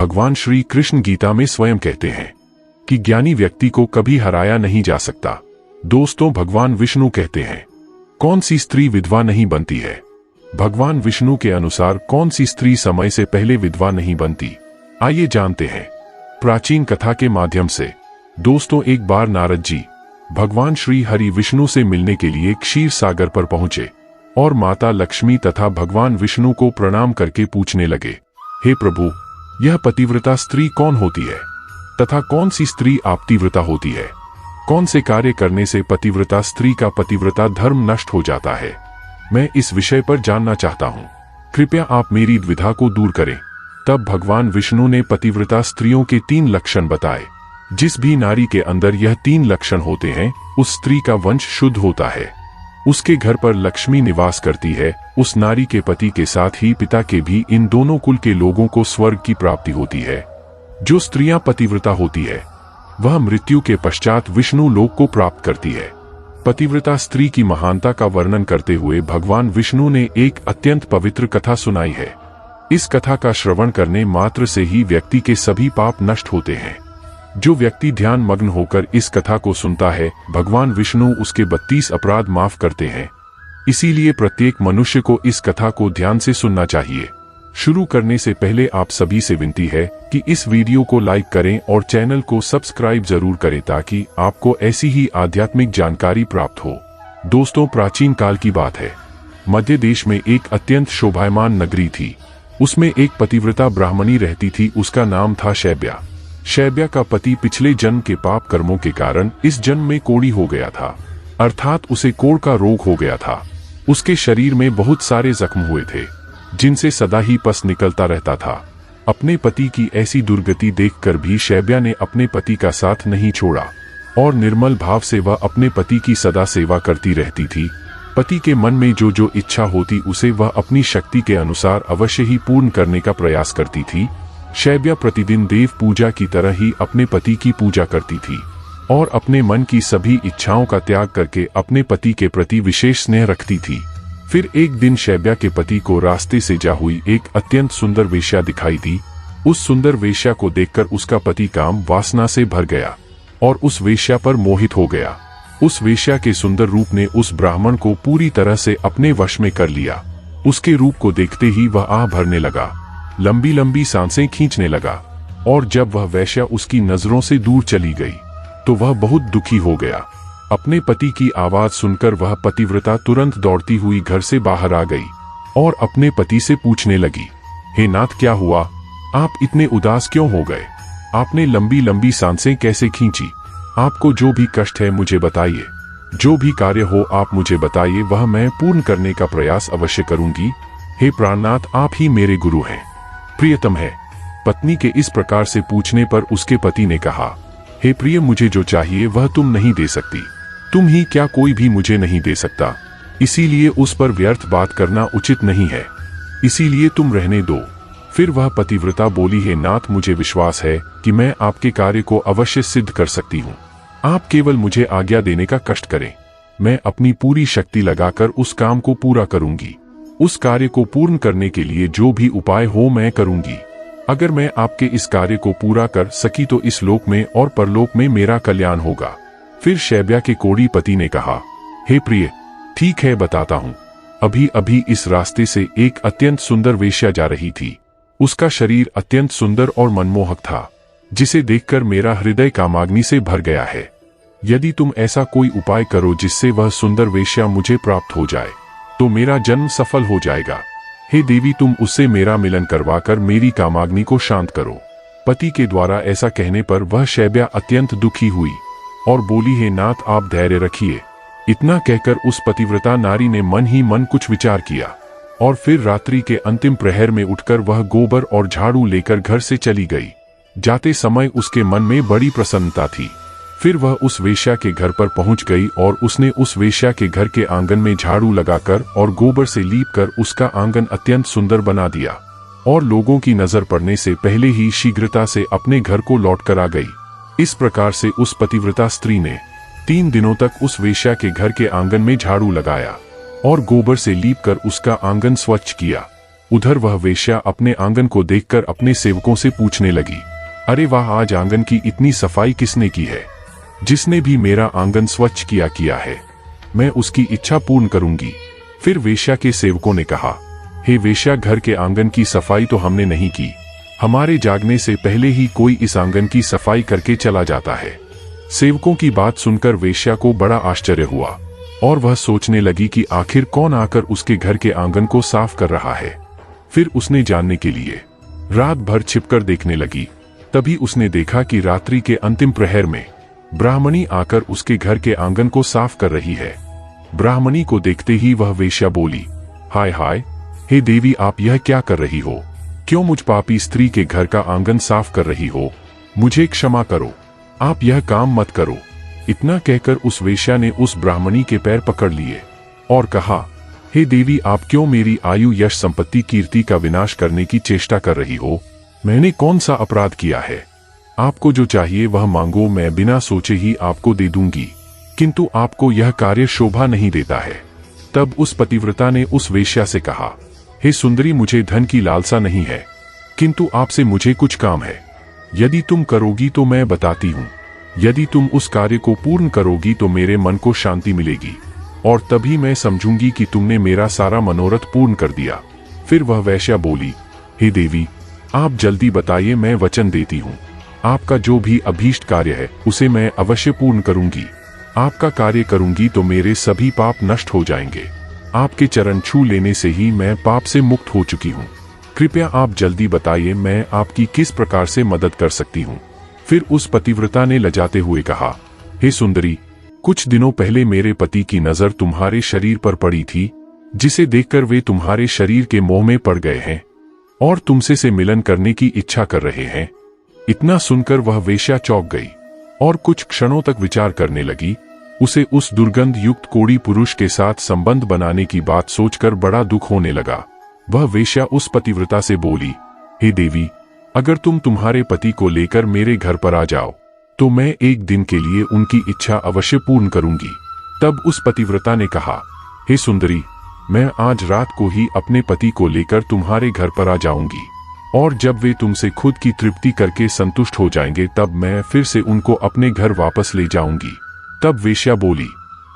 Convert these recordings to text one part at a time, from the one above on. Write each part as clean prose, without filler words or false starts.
भगवान श्री कृष्ण गीता में स्वयं कहते हैं कि ज्ञानी व्यक्ति को कभी हराया नहीं जा सकता। दोस्तों, भगवान विष्णु कहते हैं, कौन सी स्त्री विधवा नहीं बनती है। भगवान विष्णु के अनुसार कौन सी स्त्री समय से पहले विधवा नहीं बनती। आइए जानते हैं प्राचीन कथा के माध्यम से। दोस्तों, एक बार नारद जी भगवान श्री हरि विष्णु से मिलने के लिए क्षीर सागर पर पहुंचे और माता लक्ष्मी तथा भगवान विष्णु को प्रणाम करके पूछने लगे, हे प्रभु, यह पतिव्रता स्त्री कौन होती है तथा कौन सी स्त्री आपतिव्रता होती है? कौन से कार्य करने से पतिव्रता स्त्री का पतिव्रता धर्म नष्ट हो जाता है? मैं इस विषय पर जानना चाहता हूँ। कृपया आप मेरी द्विधा को दूर करें। तब भगवान विष्णु ने पतिव्रता स्त्रियों के 3 लक्षण बताए। जिस भी नारी के अंदर यह 3 लक्षण होते हैं, उस स्त्री का वंश शुद्ध होता है, उसके घर पर लक्ष्मी निवास करती है, उस नारी के पति के साथ ही पिता के भी इन दोनों कुल के लोगों को स्वर्ग की प्राप्ति होती है। जो स्त्रियां पतिव्रता होती है, वह मृत्यु के पश्चात विष्णु लोक को प्राप्त करती है। पतिव्रता स्त्री की महानता का वर्णन करते हुए भगवान विष्णु ने एक अत्यंत पवित्र कथा सुनाई है। इस कथा का श्रवण करने मात्र से ही व्यक्ति के सभी पाप नष्ट होते हैं। जो व्यक्ति ध्यान मग्न होकर इस कथा को सुनता है, भगवान विष्णु उसके 32 अपराध माफ करते हैं। इसीलिए प्रत्येक मनुष्य को इस कथा को ध्यान से सुनना चाहिए। शुरू करने से पहले आप सभी से विनती है कि इस वीडियो को लाइक करें और चैनल को सब्सक्राइब जरूर करें ताकि आपको ऐसी ही आध्यात्मिक जानकारी प्राप्त हो। दोस्तों, प्राचीन काल की बात है। मध्य देश में एक अत्यंत शोभायमान नगरी थी। उसमें एक पतिव्रता ब्राह्मणी रहती थी। उसका नाम था शैब्या। शैब्या का पति पिछले जन्म के पाप कर्मों के कारण इस जन्म में कोढ़ी हो गया था, अर्थात उसे कोढ़ का रोग हो गया था। उसके शरीर में बहुत सारे जख्म हुए थे, जिनसे सदा ही पस निकलता रहता था। अपने पति की ऐसी दुर्गति देखकर भी शैब्या ने अपने पति का साथ नहीं छोड़ा और निर्मल भाव से वह अपने पति की सदा सेवा करती रहती थी। पति के मन में जो जो इच्छा होती उसे वह अपनी शक्ति के अनुसार अवश्य ही पूर्ण करने का प्रयास करती थी। शैब्या प्रतिदिन देव पूजा की तरह ही अपने पति की पूजा करती थी और अपने मन की सभी इच्छाओं का त्याग करके अपने पति के प्रति विशेष स्नेह रखती थी। फिर एक दिन शैब्या के पति को रास्ते से जा हुई एक अत्यंत सुंदर वेश्या दिखाई दी। उस सुंदर वेश्या को देखकर उसका पति काम वासना से भर गया और उस वेश्या पर मोहित हो गया। उस वेश्या के सुंदर रूप ने उस ब्राह्मण को पूरी तरह से अपने वश में कर लिया। उसके रूप को देखते ही वह आह भरने लगा, लंबी लंबी सांसें खींचने लगा और जब वह वेश्या उसकी नजरों से दूर चली गई तो वह बहुत दुखी हो गया। अपने पति की आवाज सुनकर वह पतिव्रता तुरंत दौड़ती हुई घर से बाहर आ गई और अपने पति से पूछने लगी, हे नाथ, क्या हुआ? आप इतने उदास क्यों हो गए? आपने लंबी लंबी सांसें कैसे खींची? आपको जो भी कष्ट है मुझे बताइए। जो भी कार्य हो आप मुझे बताइए, वह मैं पूर्ण करने का प्रयास अवश्य करूंगी। हे प्राणनाथ, आप ही मेरे गुरु हैं, प्रियतम है। पत्नी के इस प्रकार से पूछने पर उसके पति ने कहा, हे प्रिय, मुझे जो चाहिए वह तुम नहीं दे सकती। तुम ही क्या, कोई भी मुझे नहीं दे सकता। इसीलिए उस पर व्यर्थ बात करना उचित नहीं है। इसीलिए तुम रहने दो। फिर वह पतिव्रता बोली, हे नाथ, मुझे विश्वास है कि मैं आपके कार्य को अवश्य सिद्ध कर सकती हूँ। आप केवल मुझे आज्ञा देने का कष्ट करें। मैं अपनी पूरी शक्ति लगाकर उस काम को पूरा करूंगी। उस कार्य को पूर्ण करने के लिए जो भी उपाय हो मैं करूंगी। अगर मैं आपके इस कार्य को पूरा कर सकी तो इस लोक में और परलोक में मेरा कल्याण होगा। फिर शैब्या के कोढ़ी पति ने कहा, हे प्रिय, ठीक है, बताता हूँ। अभी अभी इस रास्ते से एक अत्यंत सुंदर वेश्या जा रही थी। उसका शरीर अत्यंत सुंदर और मनमोहक था, जिसे देखकर मेरा हृदय कामाग्नि से भर गया है। यदि तुम ऐसा कोई उपाय करो जिससे वह सुंदर वेश्या मुझे प्राप्त हो जाए तो मेरा जन्म सफल हो जाएगा। हे देवी, तुम उससे मेरा मिलन करवाकर मेरी कामाग्नि को शांत करो। पति के द्वारा ऐसा कहने पर वह शैब्या अत्यंत दुखी हुई और बोली, हे नाथ, आप धैर्य रखिए। इतना कहकर उस पतिव्रता नारी ने मन ही मन कुछ विचार किया और फिर रात्रि के अंतिम प्रहर में उठकर वह गोबर और झाड़ू लेकर घर से चली गई। जाते समय उसके मन में बड़ी प्रसन्नता थी। फिर वह उस वेश्या के घर पर पहुंच गई और उसने उस वेश्या के घर के आंगन में झाड़ू लगाकर और गोबर से लीपकर उसका आंगन अत्यंत सुंदर बना दिया और लोगों की नजर पड़ने से पहले ही शीघ्रता से अपने घर को लौटकर आ गई। इस प्रकार से उस पतिव्रता स्त्री ने 3 दिनों तक उस वेश्या के घर के आंगन में झाड़ू लगाया और गोबर से लीपकर उसका आंगन स्वच्छ किया। उधर वह वेश्या अपने आंगन को देखकर अपने सेवकों से पूछने लगी, अरे वाह, आज आंगन की इतनी सफाई किसने की है? जिसने भी मेरा आंगन स्वच्छ किया है, मैं उसकी इच्छा पूर्ण करूंगी। फिर वेश्या के सेवकों ने कहा, हे वेश्या, घर के आंगन की सफाई तो हमने नहीं की, हमारे जागने से पहले ही कोई इस आंगन की सफाई करके चला जाता है। सेवकों की बात सुनकर वेश्या को बड़ा आश्चर्य हुआ और वह सोचने लगी कि आखिर कौन आकर उसके घर के आंगन को साफ कर रहा है। फिर उसने जानने के लिए रात भर छिपकर देखने लगी। तभी उसने देखा कि रात्रि के अंतिम प्रहर में ब्राह्मणी आकर उसके घर के आंगन को साफ कर रही है। ब्राह्मणी को देखते ही वह वेश्या बोली, हाय हाय, हे देवी, आप यह क्या कर रही हो? क्यों मुझ पापी स्त्री के घर का आंगन साफ कर रही हो? मुझे क्षमा करो, आप यह काम मत करो। इतना कहकर उस वेश्या ने उस ब्राह्मणी के पैर पकड़ लिए और कहा, हे देवी, आप क्यों मेरी आयु, यश, संपत्ति, कीर्ति का विनाश करने की चेष्टा कर रही हो? मैंने कौन सा अपराध किया है? आपको जो चाहिए वह मांगो, मैं बिना सोचे ही आपको दे दूंगी, किंतु आपको यह कार्य शोभा नहीं देता है। तब उस पतिव्रता ने उस वेश्या से कहा, हे सुंदरी, मुझे धन की लालसा नहीं है, किंतु आपसे मुझे कुछ काम है। यदि तुम करोगी तो मैं बताती हूँ। यदि तुम उस कार्य को पूर्ण करोगी तो मेरे मन को शांति मिलेगी और तभी मैं समझूंगी कि तुमने मेरा सारा मनोरथ पूर्ण कर दिया। फिर वह वेश्या बोली, हे देवी, आप जल्दी बताइए, मैं वचन देती हूँ, आपका जो भी अभीष्ट कार्य है उसे मैं अवश्य पूर्ण करूंगी। आपका कार्य करूंगी तो मेरे सभी पाप नष्ट हो जाएंगे। आपके चरण छू लेने से ही मैं पाप से मुक्त हो चुकी हूँ। कृपया आप जल्दी बताइए, मैं आपकी किस प्रकार से मदद कर सकती हूँ। फिर उस पतिव्रता ने लजाते हुए कहा, हे सुंदरी, कुछ दिनों पहले मेरे पति की नजर तुम्हारे शरीर पर पड़ी थी, जिसे देखकर वे तुम्हारे शरीर के मोह में पड़ गए हैं और तुमसे से मिलन करने की इच्छा कर रहे हैं। इतना सुनकर वह वेश्या चौंक गई और कुछ क्षणों तक विचार करने लगी। उसे उस दुर्गंध युक्त कोढ़ी पुरुष के साथ संबंध बनाने की बात सोचकर बड़ा दुख होने लगा। वह वेश्या उस पतिव्रता से बोली, हे देवी, अगर तुम तुम्हारे पति को लेकर मेरे घर पर आ जाओ तो मैं एक दिन के लिए उनकी इच्छा अवश्य पूर्ण करूंगी। तब उस पतिव्रता ने कहा, हे सुंदरी, मैं आज रात को ही अपने पति को लेकर तुम्हारे घर पर आ जाऊंगी और जब वे तुमसे खुद की तृप्ति करके संतुष्ट हो जाएंगे तब मैं फिर से उनको अपने घर वापस ले जाऊंगी। तब वेश्या बोली,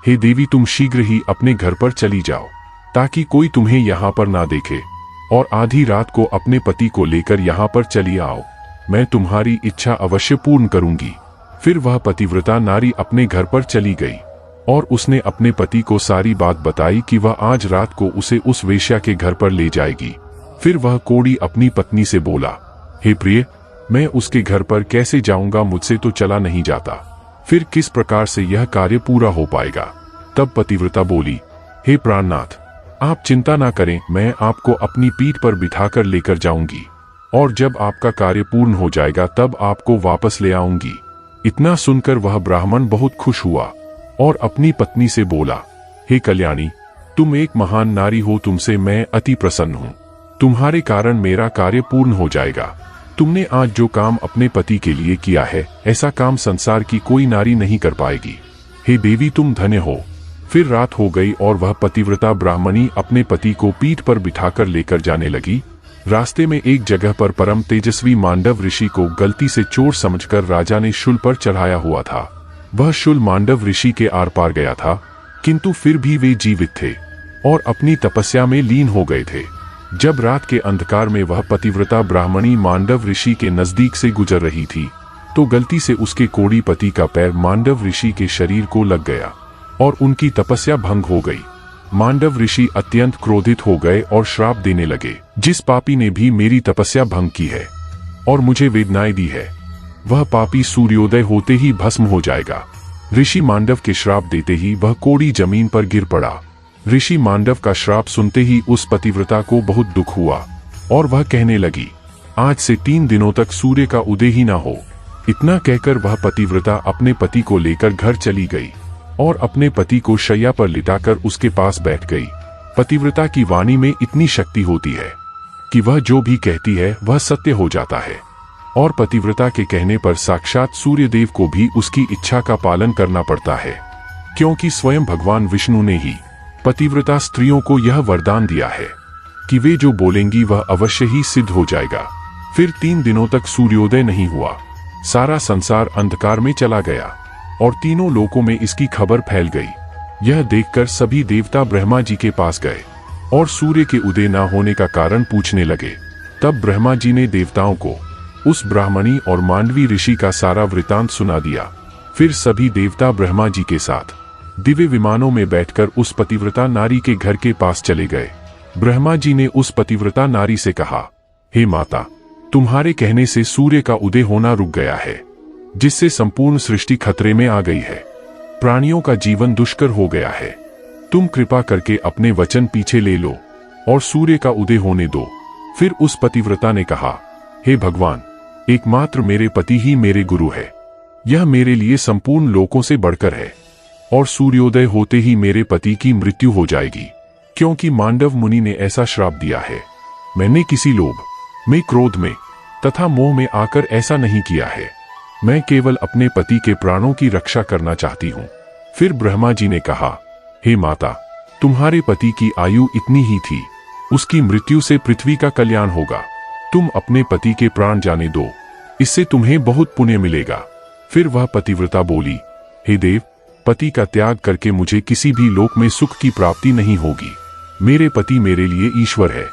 हे देवी, तुम शीघ्र ही अपने घर पर चली जाओ ताकि कोई तुम्हें यहाँ पर ना देखे और आधी रात को अपने पति को लेकर यहाँ पर चली आओ, मैं तुम्हारी इच्छा अवश्य पूर्ण करूंगी। फिर वह पतिव्रता नारी अपने घर पर चली गई और उसने अपने पति को सारी बात बताई कि वह आज रात को उसे उस वेश्या के घर पर ले जाएगी। फिर वह कोढ़ी अपनी पत्नी से बोला, हे प्रिय, मैं उसके घर पर कैसे जाऊंगा? मुझसे तो चला नहीं जाता। फिर किस प्रकार से यह कार्य पूरा हो पाएगा? तब पतिव्रता बोली, हे प्राणनाथ, आप चिंता ना करें, मैं आपको अपनी पीठ पर बिठाकर लेकर जाऊंगी और जब आपका कार्य पूर्ण हो जाएगा तब आपको वापस ले आऊंगी। इतना सुनकर वह ब्राह्मण बहुत खुश हुआ और अपनी पत्नी से बोला, हे कल्याणी, तुम एक महान नारी हो, तुमसे मैं अति प्रसन्न हूँ। तुम्हारे कारण मेरा कार्य पूर्ण हो जाएगा। तुमने आज जो काम अपने पति के लिए किया है, ऐसा काम संसार की कोई नारी नहीं कर पाएगी। हे देवी, तुम धन्य हो। फिर रात हो गई और वह पतिव्रता ब्राह्मणी अपने पति को पीठ पर बिठाकर लेकर जाने लगी। रास्ते में एक जगह पर परम तेजस्वी मांडव ऋषि को गलती से चोर समझकर राजा ने शूल पर चढ़ाया हुआ था। वह शूल मांडव ऋषि के आर पार गया था, किंतु फिर भी वे जीवित थे और अपनी तपस्या में लीन हो गए थे। जब रात के अंधकार में वह पतिव्रता ब्राह्मणी मांडव ऋषि के नजदीक से गुजर रही थी तो गलती से उसके कोढ़ी पति का पैर मांडव ऋषि के शरीर को लग गया और उनकी तपस्या भंग हो गई। मांडव ऋषि अत्यंत क्रोधित हो गए और श्राप देने लगे, जिस पापी ने भी मेरी तपस्या भंग की है और मुझे वेदनाएं दी है, वह पापी सूर्योदय होते ही भस्म हो जाएगा। ऋषि मांडव के श्राप देते ही वह कोढ़ी जमीन पर गिर पड़ा। ऋषि मांडव का श्राप सुनते ही उस पतिव्रता को बहुत दुख हुआ और वह कहने लगी, आज से 3 दिनों तक सूर्य का उदय ही ना हो। इतना कहकर वह पतिव्रता अपने पति को लेकर घर चली गई और अपने पति को शैया पर लिटाकर उसके पास बैठ गई। पतिव्रता की वाणी में इतनी शक्ति होती है कि वह जो भी कहती है वह सत्य हो जाता है और पतिव्रता के कहने पर साक्षात सूर्यदेव को भी उसकी इच्छा का पालन करना पड़ता है, क्योंकि स्वयं भगवान विष्णु ने ही पतिव्रता स्त्रियों को यह वरदान दिया है। कि वे जो बोलेंगी वह अवश्य ही सिद्ध हो जाएगा। फिर 3 दिनों तक सूर्योदय नहीं हुआ। सारा संसार अंधकार में चला गया और तीनों लोकों में इसकी खबर फैल गई। यह देखकर सभी देवता ब्रह्मा जी के पास गए और सूर्य के उदय न होने का कारण पूछने लगे। तब ब्रह्मा जी ने देवताओं को उस ब्राह्मणी और मांडवी ऋषि का सारा वृतांत सुना दिया। फिर सभी देवता ब्रह्मा जी के साथ दिव्य विमानों में बैठकर उस पतिव्रता नारी के घर के पास चले गए। ब्रह्मा जी ने उस पतिव्रता नारी से कहा, हे माता, तुम्हारे कहने से सूर्य का उदय होना रुक गया है, जिससे संपूर्ण सृष्टि खतरे में आ गई है। प्राणियों का जीवन दुष्कर हो गया है। तुम कृपा करके अपने वचन पीछे ले लो और सूर्य का उदय होने दो। फिर उस पतिव्रता ने कहा, हे भगवान, एकमात्र मेरे पति ही मेरे गुरु है। यह मेरे लिए संपूर्ण लोकों से बढ़कर है और सूर्योदय होते ही मेरे पति की मृत्यु हो जाएगी, क्योंकि मांडव मुनि ने ऐसा श्राप दिया है। मैंने किसी लोभ में, क्रोध में तथा मोह में आकर ऐसा नहीं किया है। मैं केवल अपने पति के प्राणों की रक्षा करना चाहती हूँ। फिर ब्रह्मा जी ने कहा, हे माता, तुम्हारे पति की आयु इतनी ही थी, उसकी मृत्यु से पृथ्वी का कल्याण होगा। तुम अपने पति के प्राण जाने दो, इससे तुम्हें बहुत पुण्य मिलेगा। फिर वह पतिव्रता बोली, हे देव, पति का त्याग करके मुझे किसी भी लोक में सुख की प्राप्ति नहीं होगी। मेरे पति मेरे लिए ईश्वर है,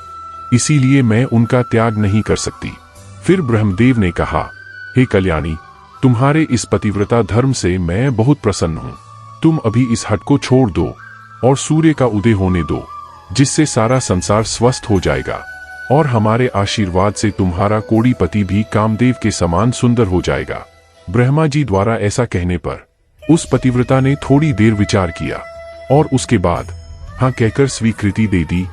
इसीलिए मैं उनका त्याग नहीं कर सकती। फिर ब्रह्मदेव ने कहा, हे कल्याणी, तुम्हारे इस पतिव्रता धर्म से मैं बहुत प्रसन्न हूँ। तुम अभी इस हट को छोड़ दो और सूर्य का उदय होने दो, जिससे सारा संसार स्वस्थ हो जाएगा और हमारे आशीर्वाद से तुम्हारा कोड़ीपति भी कामदेव के समान सुंदर हो जाएगा। ब्रह्मा जी द्वारा ऐसा कहने पर उस पतिव्रता ने थोड़ी देर विचार किया और उसके बाद हाँ कहकर स्वीकृति दे दी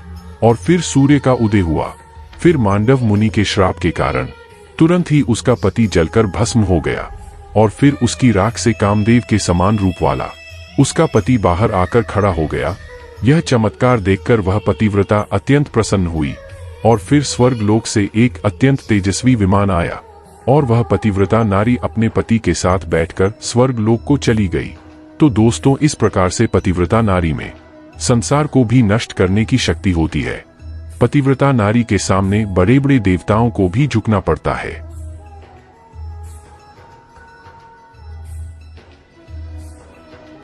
और फिर सूर्य का उदय हुआ। फिर मांडव मुनि के श्राप के कारण तुरंत ही उसका पति जलकर भस्म हो गया और फिर उसकी राख से कामदेव के समान रूप वाला उसका पति बाहर आकर खड़ा हो गया। यह चमत्कार देखकर वह पतिव्रता अत्यंत प्रसन्न हुई और फिर स्वर्ग लोक से एक अत्यंत तेजस्वी विमान आया और वह पतिव्रता नारी अपने पति के साथ बैठकर स्वर्ग लोक को चली गई। तो दोस्तों, इस प्रकार से पतिव्रता नारी में संसार को भी नष्ट करने की शक्ति होती है। पतिव्रता नारी के सामने बड़े बड़े देवताओं को भी झुकना पड़ता है।